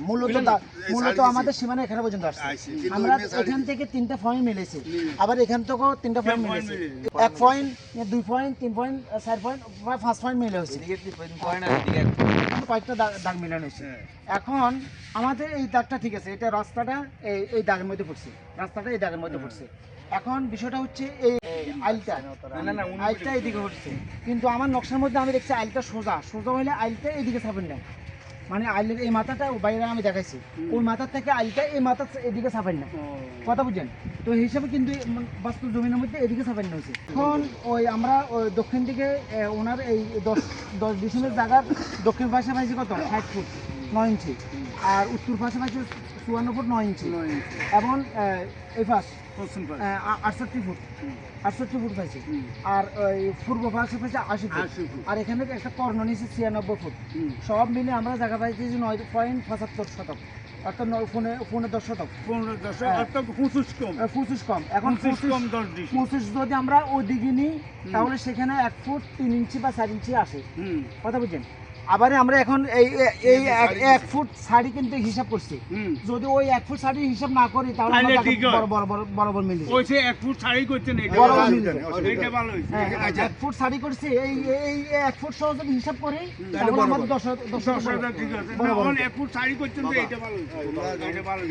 মূলত আমাদের সীমানা এখানে পর্যন্ত আসছে। আমরা এখান থেকে 3টা পয়েন্ট মিলেছে, আবার এখান থেকেও 3টা পয়েন্ট মিলেছে, 1 point 2 point 3 point 4 point 5 point মিলে হয়েছে, কয়েকটা দাগ মিলানো হয়েছে। এখন আমাদের এই দাগটা ঠিক আছে, এটা রাস্তাটা এই দাগের মধ্যে পড়ছে, রাস্তাটা এই দাগের মধ্যে পড়ছে। এখন বিষয়টা হচ্ছে এই আইলটা এইদিকে হচ্ছে, কিন্তু আমার নকশার মধ্যে আমি দেখছি আইলটা সোজা হলে আইলটা এইদিকে ছাপেন না, মানে আইলের এই মাথাটা বাইরে আমি দেখাইছি, ওই মাথার থেকে আইলটা এই মাথা এদিকে ছাপেন না, কথা বুঝছেন তো? হিসাবে কিন্তু বাস্তব জমিনের মধ্যে এদিকে ছাপেন না হয়েছে। এখন ওই আমরা ওই দক্ষিণ দিকে ওনার এই 10 ডিসিমের জায়গার দক্ষিণ পাশে পাইছি কত 60 ফুট 9 ইঞ্চি, আর উত্তর পাশে পাইছি 54 ফুট 9 ইঞ্চি, এবং এই পাশ 68 ফুট পাইছে, আর ওই পূর্ব পাশে পাইছে 80 ফুট, আর এখানে একটা কর্ণ নিচে 96 ফুট, সব মিলে আমরা জায়গা পাইছি 9.75 অর্থাৎ 10 শতক, 25 কম। এখন 25 যদি আমরা ওদিকে নিই তাহলে সেখানে 1 ফুট 3 ইঞ্চি বা 4 ইঞ্চি আসে, কথা বুঝছেন? আবার আমরা এখন এই 1 ফুট শাড়ি কিন্তু হিসাব করছি, যদি ওই 1 ফুট শাড়ি হিসাব না করি তাহলে বরাবর মিলে যাবে। 1 ফুট শাড়ি করছেন, 1 ফুট শাড়ি করছি, এই 1 ফুট সহ যদি হিসাব করি তাহলে আমার 10 ঠিক আছে। 1 ফুট শাড়ি করছেন, এটা ভালো, এটা ভালো।